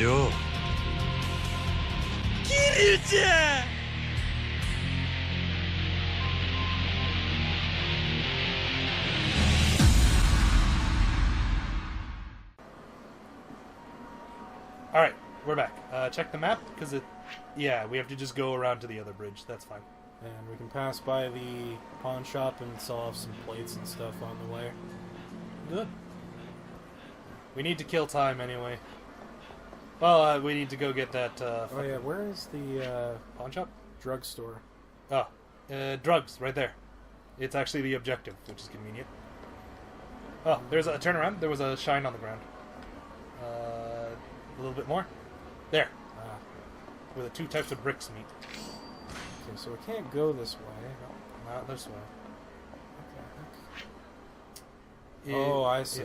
よ。Kiryu-chan! Alright, we're back. Check the map, because yeah, we have to just go around to the other bridge. That's fine. And we can pass by the pawn shop and sell off some plates and stuff on the way. Good. We need to kill time anyway. Well, we need to go get that, oh yeah, where is the, pawn shop? drugstore? Oh, drugs, right there. It's actually the objective, which is convenient. Oh, there's a turnaround. There was a shine on the ground. A little bit more. There. Where the two types of bricks meet. Okay, so we can't go this way. No, not this way. Okay. Oh, I see.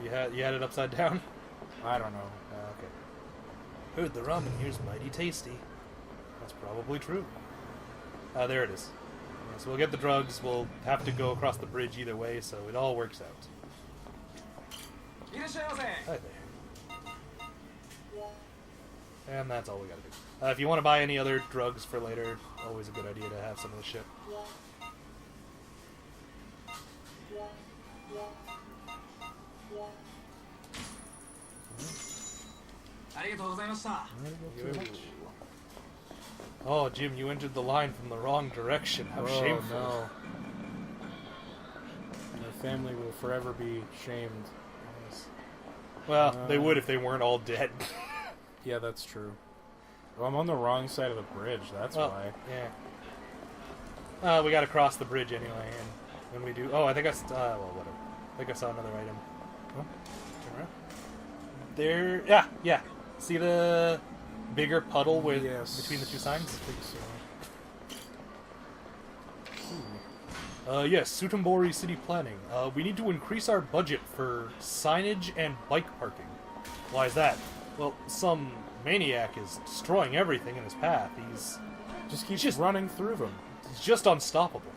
Yeah. You had it upside down? I don't know. Okay. Heard the ramen here's mighty tasty. That's probably true. There it is. Yeah, so we'll get the drugs. We'll have to go across the bridge either way, so it all works out. Hi there. And that's all we gotta do. If you want to buy any other drugs for later, always a good idea to have some of the shit. Oh, Jim, you entered the line from the wrong direction. How shameful. No. My family will forever be shamed. Well, they would if they weren't all dead. Yeah, that's true. Well, I'm on the wrong side of the bridge, that's why. Yeah. We gotta cross the bridge anyway, and when we do... Oh, I think well, whatever. I think I saw another item. Oh, turn around. There... Yeah. See the bigger puddle with between the two signs? I think so. Yes, Sutombori City Planning. We need to increase our budget for signage and bike parking. Why is that? Well, some maniac is destroying everything in his path. He's just running through them. He's just unstoppable.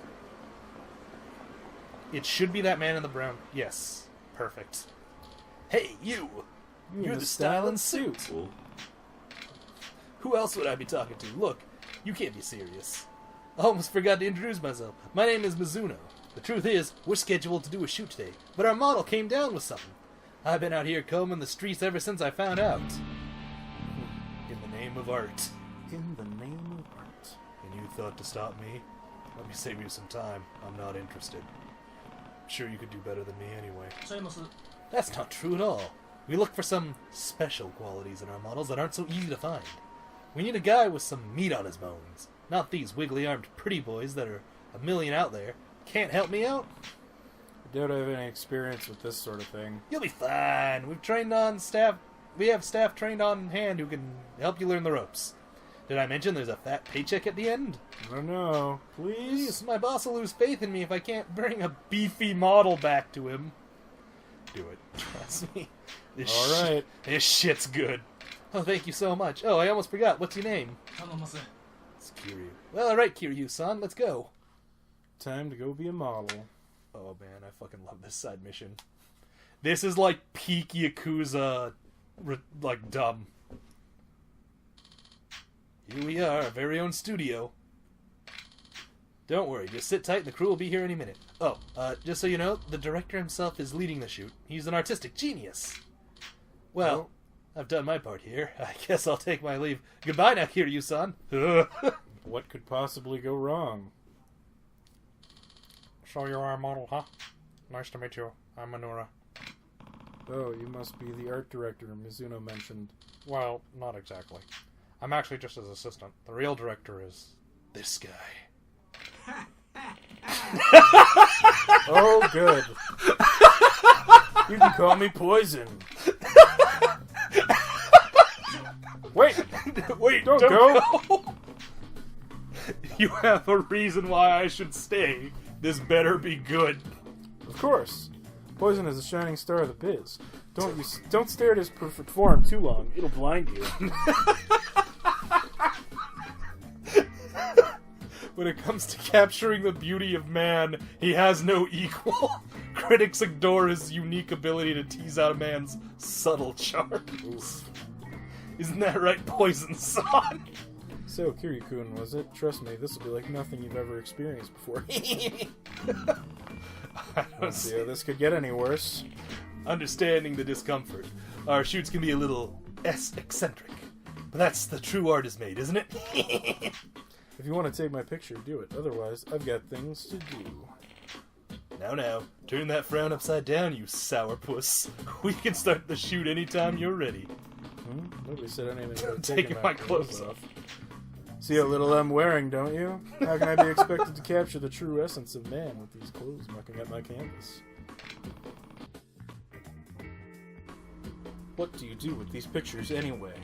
It should be that man in the brown. Yes, perfect. Hey, you! You're the styling suit. Who else would I be talking to? Look, you can't be serious. I almost forgot to introduce myself. My name is Mizuno. The truth is, we're scheduled to do a shoot today, but our model came down with something. I've been out here combing the streets ever since I found out. In the name of art. In the name of art. And you thought to stop me? Let me save you some time. I'm not interested. I'm sure you could do better than me anyway. That's not true at all. We look for some special qualities in our models that aren't so easy to find. We need a guy with some meat on his bones. Not these wiggly-armed pretty boys that are a million out there. Can't help me out? I don't have any experience with this sort of thing. You'll be fine. We have staff trained on hand who can help you learn the ropes. Did I mention there's a fat paycheck at the end? I don't know. Please? My boss will lose faith in me if I can't bring a beefy model back to him. Do it. Trust me. Alright. This shit's good. Oh, thank you so much. Oh, I almost forgot. What's your name? It's Kiryu. Well, alright, Kiryu-san. Let's go. Time to go be a model. Oh, man. I fucking love this side mission. This is like peak Yakuza, like, dumb. Here we are, our very own studio. Don't worry, just sit tight and the crew will be here any minute. Oh, just so you know, the director himself is leading the shoot. He's an artistic genius. Well, I've done my part here. I guess I'll take my leave. Goodbye now, Kiryu-san. What could possibly go wrong? So you are a model, huh? Nice to meet you. I'm Minora. Oh, you must be the art director Mizuno mentioned. Well, not exactly. I'm actually just his assistant. The real director is this guy. Oh, good. You can call me Poison. Wait, don't go. You have a reason why I should stay. This better be good. Of course. Poison is a shining star of the biz. Don't stare at his perfect form too long. It'll blind you. When it comes to capturing the beauty of man, he has no equal. Critics adore his unique ability to tease out a man's subtle charms. Isn't that right, Poison-san? So, Kiryu-kun, was it? Trust me, this will be like nothing you've ever experienced before. I don't see how this could get any worse. Understanding the discomfort. Our shoots can be a little eccentric. But that's the true art is made, isn't it? If you want to take my picture, do it. Otherwise, I've got things to do. Now, turn that frown upside down, you sourpuss. We can start the shoot anytime you're ready. Nobody said anything about taking my clothes off. See how little I'm wearing, don't you? How can I be expected to capture the true essence of man with these clothes mucking at my canvas? What do you do with these pictures anyway?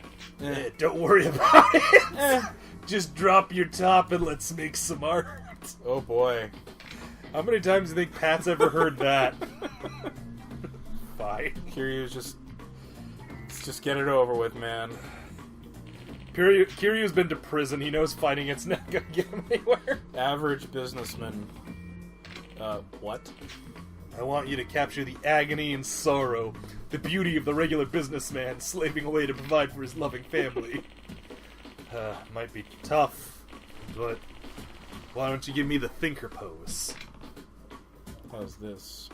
Don't worry about it. Just drop your top and let's make some art. Oh boy. How many times do you think Pat's ever heard that? Fine. Kiryu's just get it over with, man. Kiryu's been to prison. He knows fighting it's not gonna get him anywhere. Average businessman. What? I want you to capture the agony and sorrow, the beauty of the regular businessman slaving away to provide for his loving family. Might be tough, but why don't you give me the thinker pose? How's this?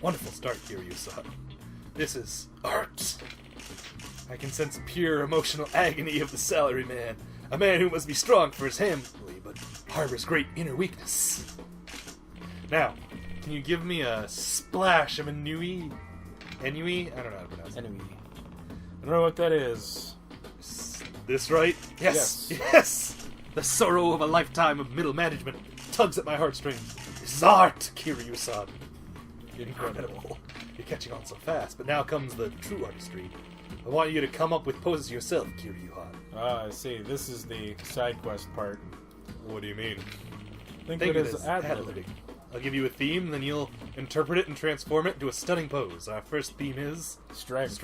Wonderful start, Kiryu-san. This is art. I can sense pure emotional agony of the salaryman, a man who must be strong for his family, but harbors great inner weakness. Now, can you give me a splash of ennui? Ennui? I don't know how to pronounce it. Ennui. I don't know what that is. This right? Yes! Yes! The sorrow of a lifetime of middle management tugs at my heartstrings. This is art, Kiryu-san. Incredible. You're catching on so fast, but now comes the true artistry. I want you to come up with poses yourself, Kiryu-han. Ah, I see. This is the side quest part. What do you mean? Think of it as ad-libbing. I'll give you a theme, then you'll interpret it and transform it into a stunning pose. Our first theme is... Strength.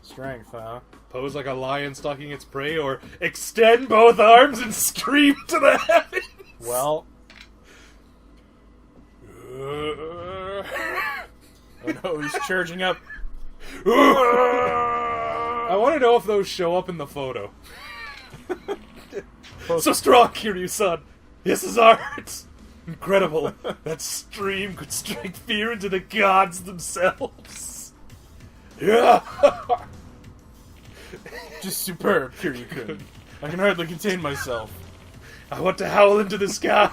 Strength, huh? Pose like a lion stalking its prey, or extend both arms and scream to the heavens! Well... oh no, he's charging up. I want to know if those show up in the photo. So strong, Kiryu-san! This is art! Incredible! That stream could strike fear into the gods themselves! Yeah! Just superb, Kiryu-kun. I can hardly contain myself. I want to howl into the sky!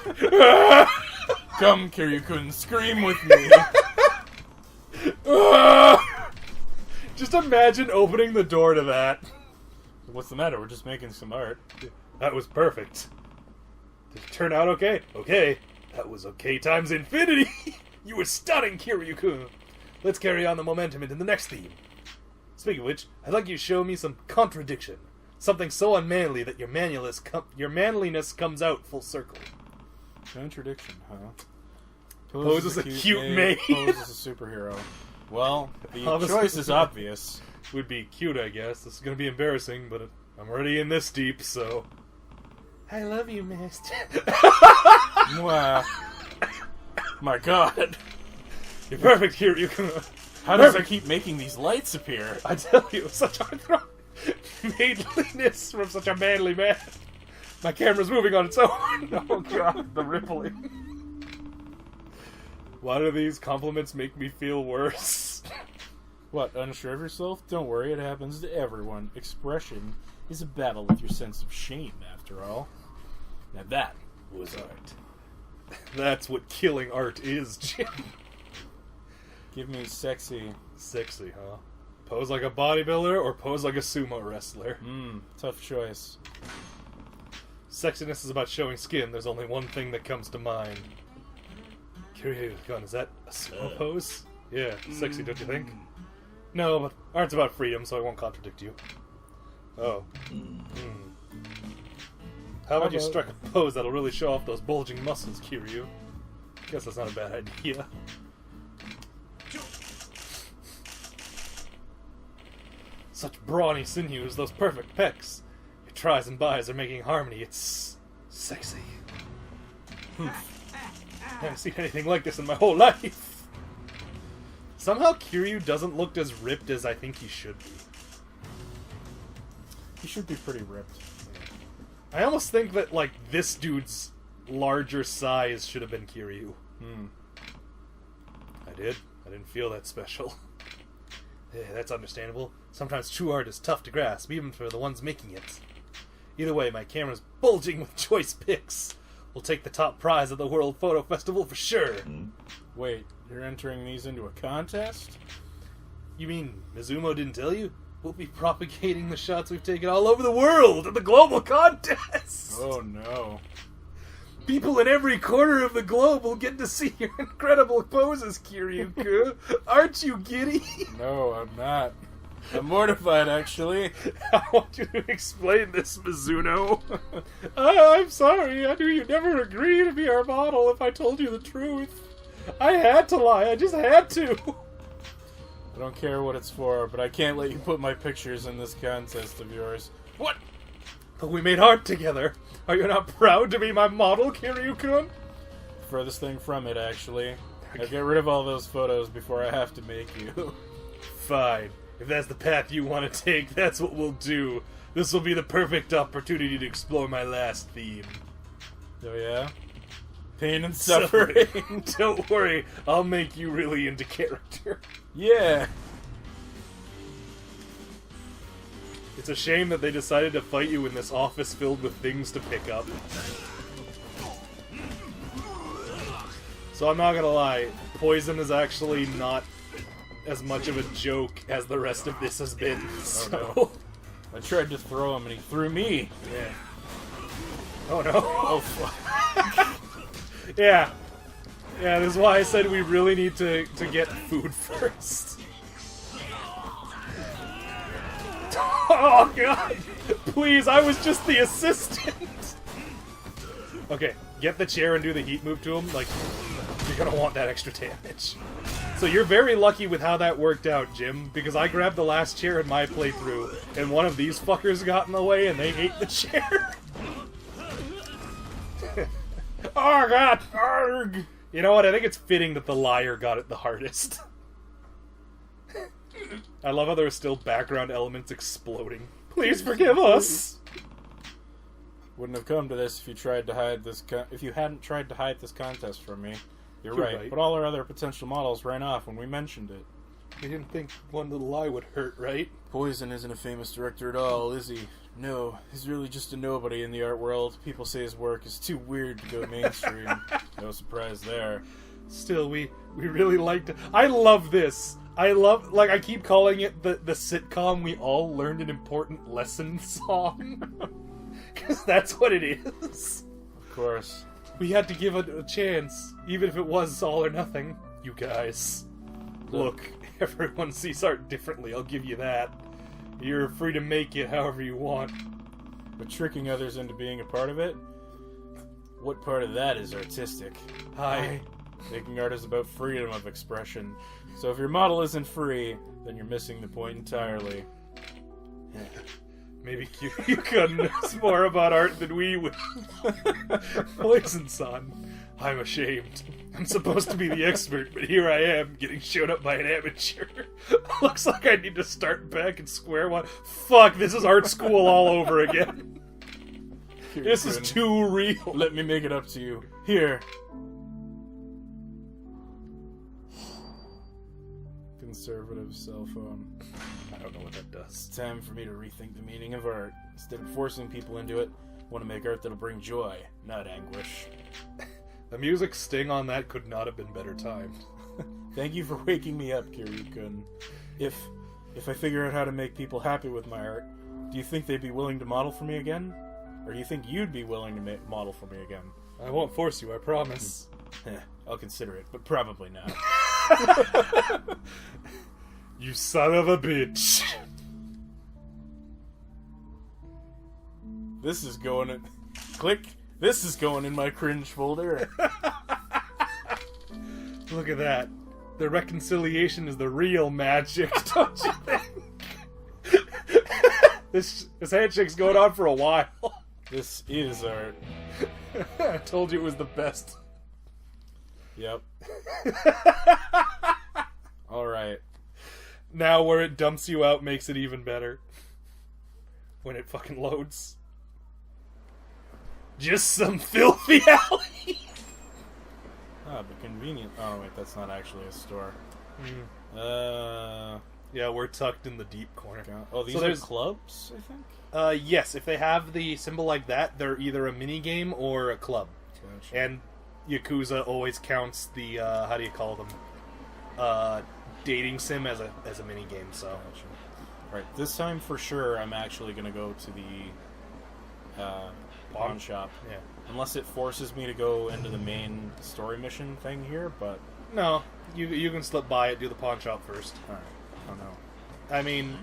Come, Kiryu-kun, scream with me! Just imagine opening the door to that. What's the matter? We're just making some art. That was perfect. Did it turn out okay? Okay. That was okay times infinity! You were stunning, Kiryu-kun! Let's carry on the momentum into the next theme. Speaking of which, I'd like you to show me some contradiction. Something so unmanly that your manliness comes out full circle. Contradiction, huh? Pose as a cute maid. Pose as a superhero. Well, the choice is obvious. Would be cute, I guess. This is going to be embarrassing, but I'm already in this deep, so... I love you, mister. My god. You're perfect here, you can... How does I keep making these lights appear? I tell you, such heartthrob maidenliness from such a manly man. My camera's moving on its own. Oh god, the rippling. Why do these compliments make me feel worse? What, unsure of yourself? Don't worry, it happens to everyone. Expression is a battle with your sense of shame, after all. Now that was art. That's what killing art is, Jim. Give me sexy. Sexy, huh? Pose like a bodybuilder or pose like a sumo wrestler? Tough choice. Sexiness is about showing skin. There's only one thing that comes to mind. Kiryu-kun, is that a sumo pose? Yeah, sexy, don't you think? No, but art's about freedom, so I won't contradict you. Oh. How about you strike a pose that'll really show off those bulging muscles, Kiryu? Guess that's not a bad idea. Such brawny sinews, those perfect pecs. Your tries and buys are making harmony. It's sexy. I haven't seen anything like this in my whole life. Somehow Kiryu doesn't look as ripped as I think he should be. He should be pretty ripped. I almost think that, like, this dude's larger size should have been Kiryu. I didn't feel that special. Yeah, that's understandable. Sometimes true art is tough to grasp, even for the ones making it. Either way, my camera's bulging with choice pics. We'll take the top prize at the World Photo Festival for sure. Wait, you're entering these into a contest? You mean Mizumo didn't tell you? We'll be propagating the shots we've taken all over the world at the global contest! Oh no. People in every corner of the globe will get to see your incredible poses, Kiryu. Aren't you giddy? No, I'm not. I'm mortified, actually. I want you to explain this, Mizuno. I'm sorry. I knew you'd never agree to be our model if I told you the truth. I had to lie. I just had to. I don't care what it's for, but I can't let you put my pictures in this contest of yours. What? But we made art together. Are you not proud to be my model, Kiryu-kun? Furthest thing from it, actually. Now get rid of all those photos before I have to make you. Fine. If that's the path you want to take, that's what we'll do. This will be the perfect opportunity to explore my last theme. Oh yeah? Pain and suffering. Don't worry, I'll make you really into character. Yeah. It's a shame that they decided to fight you in this office filled with things to pick up. So I'm not gonna lie, poison is actually not as much of a joke as the rest of this has been. So. Oh, no. I tried to throw him and he threw me. Yeah. Oh no. Oh fuck. Yeah. Yeah, this is why I said we really need to get food first. Oh god! Please, I was just the assistant! Okay, get the chair and do the heat move to him. Like, you're gonna want that extra damage. So you're very lucky with how that worked out, Jim, because I grabbed the last chair in my playthrough, and one of these fuckers got in the way and they ate the chair. Oh god! Arrgh. You know what, I think it's fitting that the liar got it the hardest. I love how there are still background elements exploding. Please forgive us! Wouldn't have come to this if you tried to hide this. If you hadn't tried to hide this contest from me. You're right. But all our other potential models ran off when we mentioned it. You didn't think one little lie would hurt, right? Poison isn't a famous director at all, is he? No, he's really just a nobody in the art world. People say his work is too weird to go mainstream. No surprise there. Still, we really liked it. I love this. I love, like, I keep calling it the sitcom we all learned an important lesson song. Because that's what it is. Of course. We had to give it a chance, even if it was all or nothing. You guys. Look, everyone sees art differently, I'll give you that. You're free to make it however you want. But tricking others into being a part of it? What part of that is artistic? Hi. Making art is about freedom of expression. So if your model isn't free, then you're missing the point entirely. Maybe Kiryu knows more about art than we would. Poison-san, I'm ashamed. I'm supposed to be the expert, but here I am, getting shown up by an amateur. Looks like I need to start back at square one. Fuck, this is art school all over again. This is too real. Let me make it up to you. Here. Conservative cell phone. I don't know what that does. It's time for me to rethink the meaning of art. Instead of forcing people into it, I want to make art that'll bring joy, not anguish. The music sting on that could not have been better timed. Thank you for waking me up, Kiryu-kun. If I figure out how to make people happy with my art, do you think they'd be willing to model for me again? Or do you think you'd be willing to model for me again? I won't force you, I promise. I'll consider it, but probably not. You son of a bitch. This is going in... Click. This is going in my cringe folder. Look at that. The reconciliation is the real magic, don't you think? This handshake's going on for a while. This is art. I told you it was the best. Yep. Alright. Now where it dumps you out makes it even better. When it fucking loads. Just some filthy alley. Ah, but convenient. Oh, wait, that's not actually a store. Yeah, we're tucked in the deep corner. Oh, these are clubs, I think? Yes, if they have the symbol like that, they're either a mini game or a club. Gotcha. And Yakuza always counts the, how do you call them? Dating sim as a mini game, so. Gotcha. Right, this time for sure I'm actually gonna go to the pawn shop. Yeah. Unless it forces me to go into the main story mission thing here, but... No, you can slip by it, do the pawn shop first. Alright, oh no. I mean,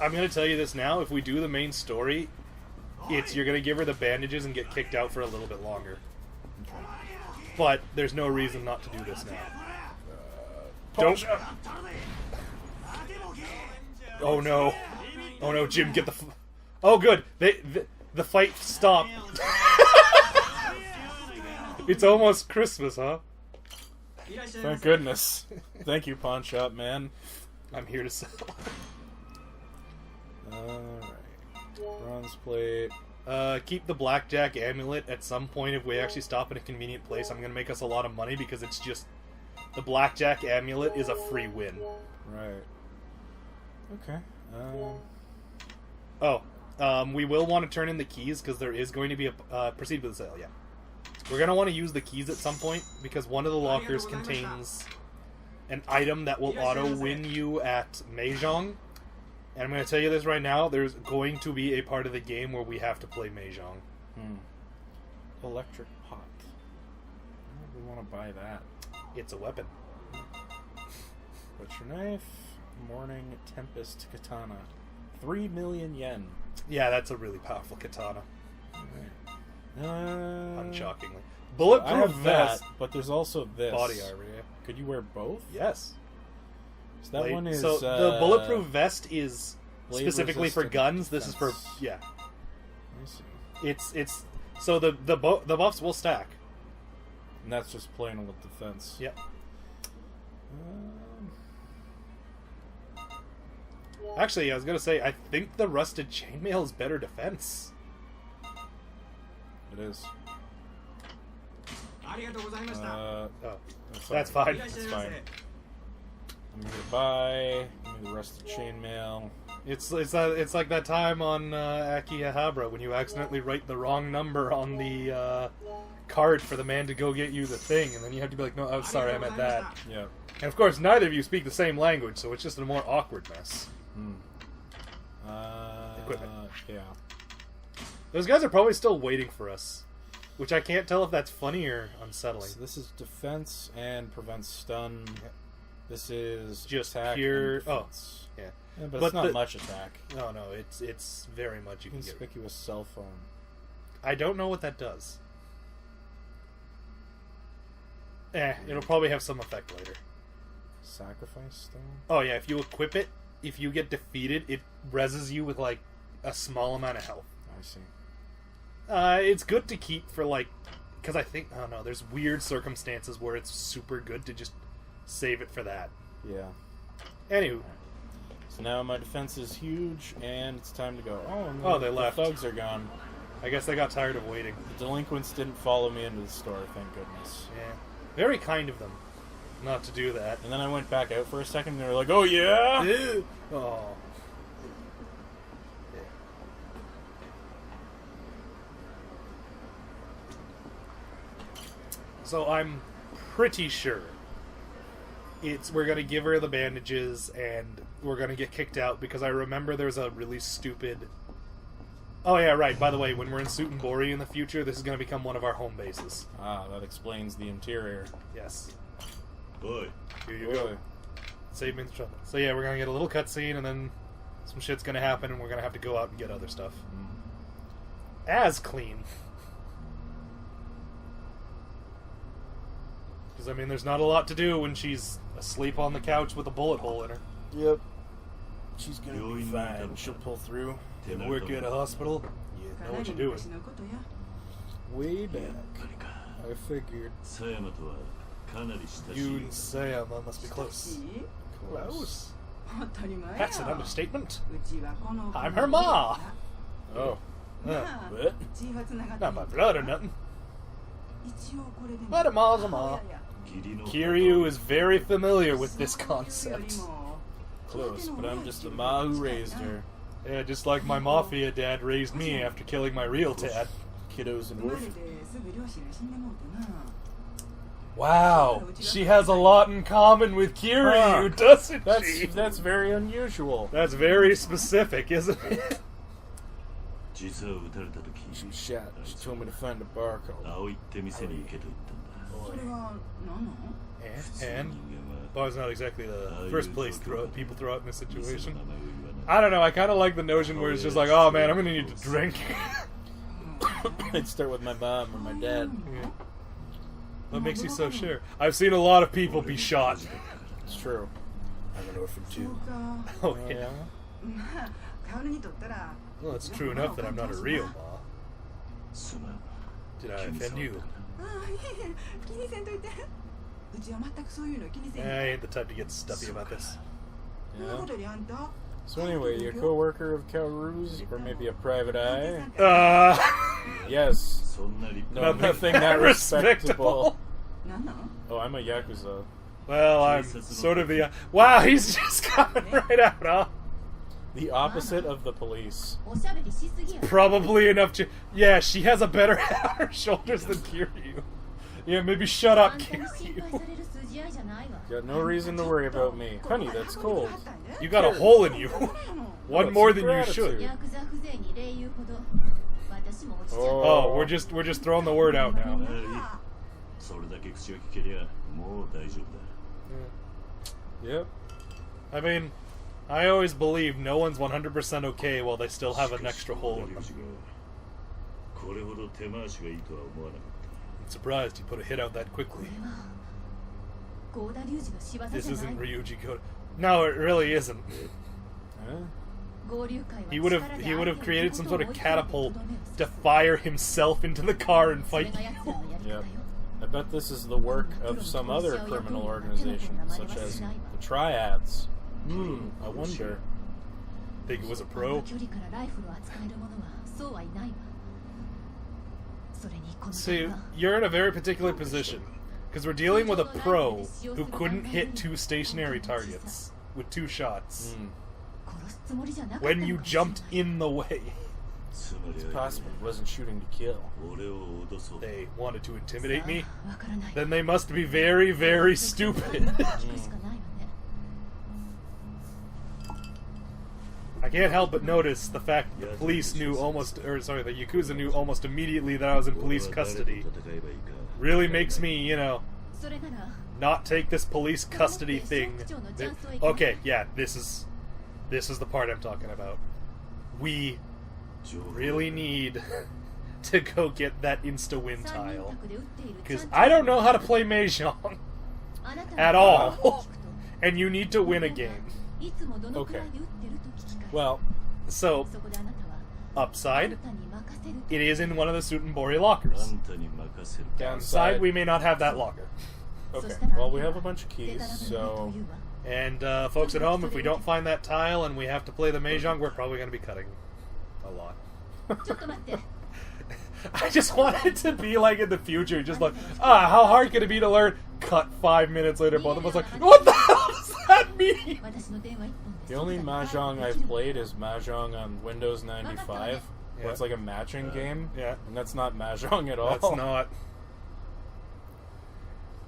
I'm gonna tell you this now, if we do the main story, you're gonna give her the bandages and get kicked out for a little bit longer. Okay. But there's no reason not to do this now. Don't... Oh no. Oh no, Jim, get the... Oh good, the fight stopped. It's almost Christmas, huh? Thank goodness. Thank you, pawn shop man. I'm here to sell. Alright. Bronze plate. Keep the blackjack amulet. At some point, if we actually stop in a convenient place, I'm gonna make us a lot of money because it's just... The blackjack amulet is a free win. Right. Okay. We will want to turn in the keys because there is going to be a... proceed with the sale, yeah. We're going to want to use the keys at some point because one of the lockers contains an item that will auto-win you at Mahjong. And I'm going to tell you this right now, there's going to be a part of the game where we have to play Mahjong. Electric pot. Why do we want to buy that? It's a weapon. Butcher knife. Morning Tempest katana. 3 million yen. Yeah, that's a really powerful katana. Right. Unshockingly. Bulletproof I have vest. that, but there's also this. Body armor, yeah. Could you wear both? Yes. So that one is... So the bulletproof vest is specifically for guns. Defense. This is for... Yeah. I see. It's... So the buffs will stack. And that's just plain with defense. Yep. Actually, I was going to say, I think the rusted chainmail is better defense. It is. That's fine. That's fine. I'm going to buy. Give me the rusted chainmail. It's like that time on Akihabara when you accidentally write the wrong number on the card for the man to go get you the thing, and then you have to be like, no, I'm sorry, I meant that. Yeah. And of course, neither of you speak the same language, so it's just a more awkward mess. Equipment. Yeah. Those guys are probably still waiting for us, which I can't tell if that's funny or unsettling. So this is defense and prevents stun. This is just attack pure. And defense. Yeah. Yeah, but it's not much attack. No, it's very much you can get. Conspicuous cell phone. I don't know what that does. It'll probably have some effect later. Sacrifice stone? Oh yeah, if you equip it, if you get defeated, it reses you with like a small amount of health. I see. It's good to keep for like, because I think, I don't know, there's weird circumstances where it's super good to just save it for that. Yeah. Anywho. So now my defense is huge, and it's time to go. Oh, they left. The thugs are gone. I guess they got tired of waiting. The delinquents didn't follow me into the store, thank goodness. Yeah. Very kind of them not to do that. And then I went back out for a second, and they were like, oh yeah? Oh. Yeah. So I'm pretty sure we're gonna give her the bandages and we're gonna get kicked out because I remember there's a really stupid... Oh yeah, right, by the way, when we're in Sutenbori in the future, this is gonna become one of our home bases. Ah, that explains the interior. Yes. Boy. Here you go. Save me the trouble. So yeah, we're gonna get a little cutscene and then some shit's gonna happen and we're gonna have to go out and get other stuff. As clean. Because, I mean, there's not a lot to do when she's asleep on the couch with a bullet hole in her. Yep. She's gonna be fine. She'll pull through. You work at a hospital, you know what you're doing. Way back. I figured. You and Sayama must be close. Close? That's an understatement. I'm her ma. Oh. What? Not my blood or nothing. But a ma's a ma. Kiryu is very familiar with this concept. Close, but I'm just the ma who raised her. Yeah, just like my mafia dad raised me after killing my real dad. Kiddos and orphans. Wow, she has a lot in common with Kiryu, doesn't she? That's very unusual. That's very specific, isn't it? She was shot. She told me to find a bar called And? Well, it's not exactly the first place people throw out in this situation. I don't know, I kind of like the notion where it's just like, oh man, I'm gonna need to drink. I'd start with my mom or my dad. Yeah. What makes you so sure? I've seen a lot of people be shot. It's true. I'm an orphan too. Oh yeah? Well, it's true enough that I'm not a real ma. Did I offend you? I ain't the type to get stuffy about this. Yeah. So anyway, you're a co-worker of Kaoru's, or maybe a private eye? Yes. No, nothing that respectable. Oh, I'm a Yakuza. Well, I'm sort of the... Wow, he's just coming right out, huh? The opposite of the police. Probably enough to... Yeah, she has a better head on her shoulders than Kiryu. Yeah, maybe shut up, Kiryu. Got no reason to worry about me. Honey, that's cold. You got a hole in you. One more than you should. Oh, we're just throwing the word out now. Yep. I mean, I always believe no one's 100% okay while they still have an extra hole in them. I'm surprised you put a hit out that quickly. This isn't Ryuji Koda. No, it really isn't. He would have created some sort of catapult to fire himself into the car and fight you. Yep. I bet this is the work of some other criminal organization, such as the Triads. I wonder. Think it was a pro? See, you're in a very particular position. Because we're dealing with a pro who couldn't hit 2 stationary targets with 2 shots. When you jumped in the way. It's possible he wasn't shooting to kill. They wanted to intimidate me? Then they must be very, very stupid. I can't help but notice the fact that the police knew the Yakuza knew almost immediately that I was in police custody. Really makes me, you know, not take this police custody thing. Okay, yeah, this is the part I'm talking about. We really need to go get that insta-win tile. Because I don't know how to play Mahjong at all. And you need to win a game. Okay. Well, so, upside, it is in one of the Sutenbori lockers. Downside, we may not have that locker. Okay, well, we have a bunch of keys, so... And, folks at home, if we don't find that tile and we have to play the Mahjong, we're probably going to be cutting a lot. I just want it to be like in the future, just like, how hard could it be to learn? Cut 5 minutes later, both of us like, what the hell does that mean? The only Mahjong I've played is Mahjong on Windows 95, where it's like a matching game, and that's not Mahjong at all. That's not.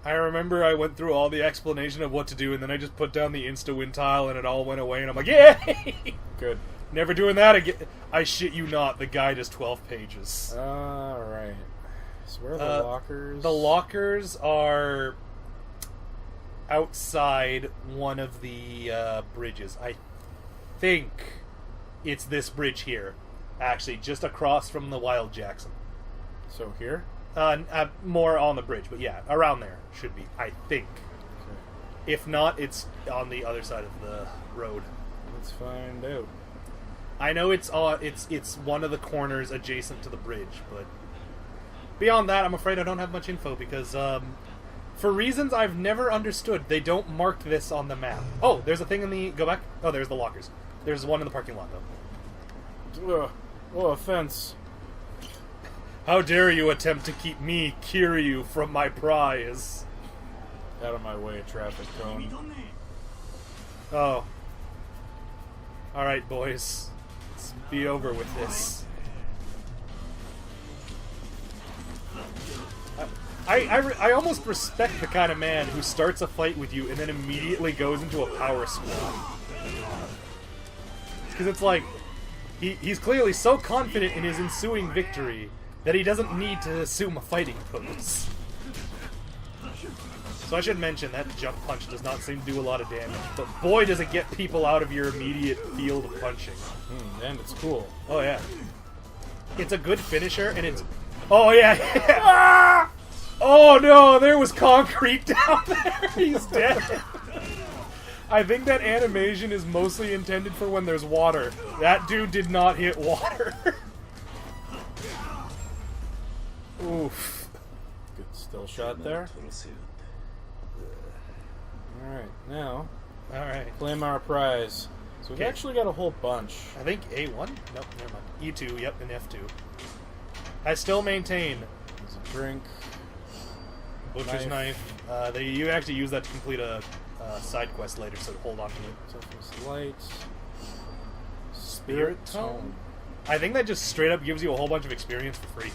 I remember I went through all the explanation of what to do, and then I just put down the insta-win tile, and it all went away, and I'm like, yay! Good. Never doing that again. I shit you not, the guide is 12 pages. Alright. So where are the lockers? The lockers are outside one of the bridges. I think it's this bridge here. Actually, just across from the Wild Jackson. So here? More on the bridge, but yeah, around there should be, I think. Okay. If not, it's on the other side of the road. Let's find out. I know it's one of the corners adjacent to the bridge, but beyond that, I'm afraid I don't have much info because For reasons I've never understood, they don't mark this on the map. Oh, there's a thing in the... Go back. Oh, there's the lockers. There's one in the parking lot, though. Oh, offense. How dare you attempt to keep me, Kiryu, from my prize? Out of my way, traffic cone. Oh. Alright, boys. Let's be over with this. I almost respect the kind of man who starts a fight with you and then immediately goes into a power squad. Because it's like, he's clearly so confident in his ensuing victory that he doesn't need to assume a fighting pose. So I should mention that jump punch does not seem to do a lot of damage, but boy does it get people out of your immediate field of punching. And it's cool. Oh yeah. It's a good finisher, and it's... Oh yeah! Ah! Oh no, there was concrete down there! He's dead! I think that animation is mostly intended for when there's water. That dude did not hit water. Oof. Good still shot there. Alright, now... Alright. Claim our prize. So we've actually got a whole bunch. I think A1? Nope, never mind. E2, yep, and F2. I still maintain... There's a drink. Butcher's knife. You actually use that to complete a side quest later, so hold on to it. Toughness light. Spirit tome? I think that just straight up gives you a whole bunch of experience for free.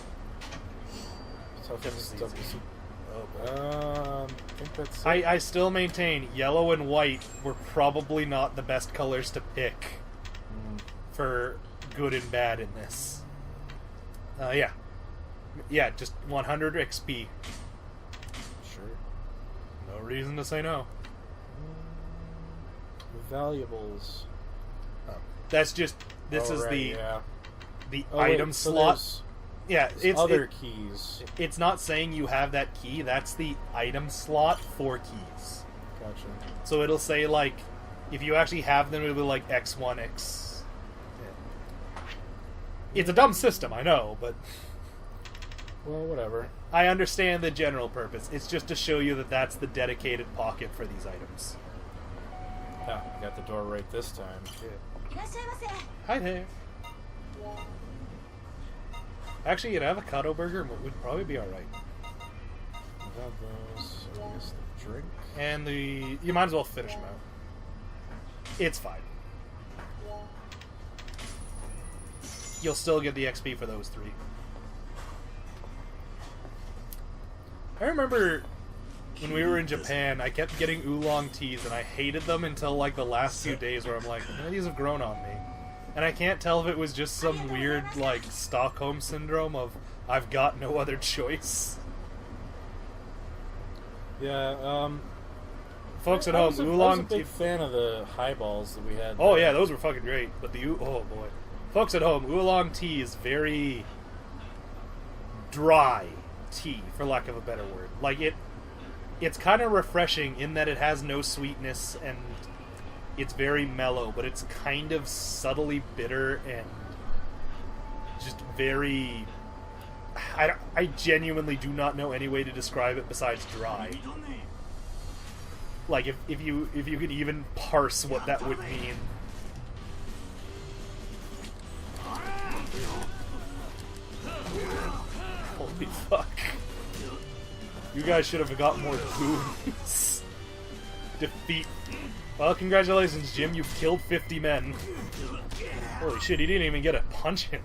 Toughness. Oh, I think that's it. I still maintain yellow and white were probably not the best colors to pick for good and bad in this. Yeah. Yeah, just 100 XP. Sure. No reason to say no. Valuables. Oh. That's just... This is the item wait, slot. So yeah, it's other keys. It's not saying you have that key. That's the item slot for keys. Gotcha. So it'll say, like, if you actually have them, it'll be like X1, X... Yeah. It's a dumb system, I know, but... Well, whatever. I understand the general purpose. It's just to show you that that's the dedicated pocket for these items. Ah, got the door right this time. Yeah. Hi there. Actually, an avocado burger would probably be alright. Got those. So I guess the drink. And you might as well finish them out. It's fine. You'll still get the XP for those 3. I remember when we were in Japan, I kept getting oolong teas, and I hated them until like the last few days where I'm like, these have grown on me. And I can't tell if it was just some weird, like, Stockholm syndrome of, I've got no other choice. Yeah, folks at home, oolong tea... I was a big fan of the highballs that we had. Oh yeah, those were fucking great. But oh boy. Folks at home, oolong tea is very dry tea, for lack of a better word. Like, it's kind of refreshing in that it has no sweetness, and it's very mellow, but it's kind of subtly bitter and just very... I genuinely do not know any way to describe it besides dry. Like, if you could even parse what that would mean. Holy fuck. You guys should have got more goons. Defeat. Well, congratulations, Jim. You've killed 50 men. Holy shit, he didn't even get a punch in.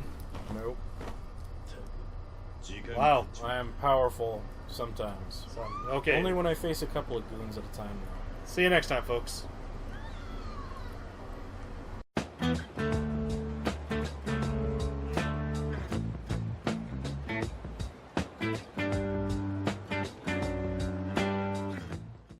Nope. Wow. I am powerful sometimes. Okay. Only when I face a couple of goons at a time, though. See you next time, folks.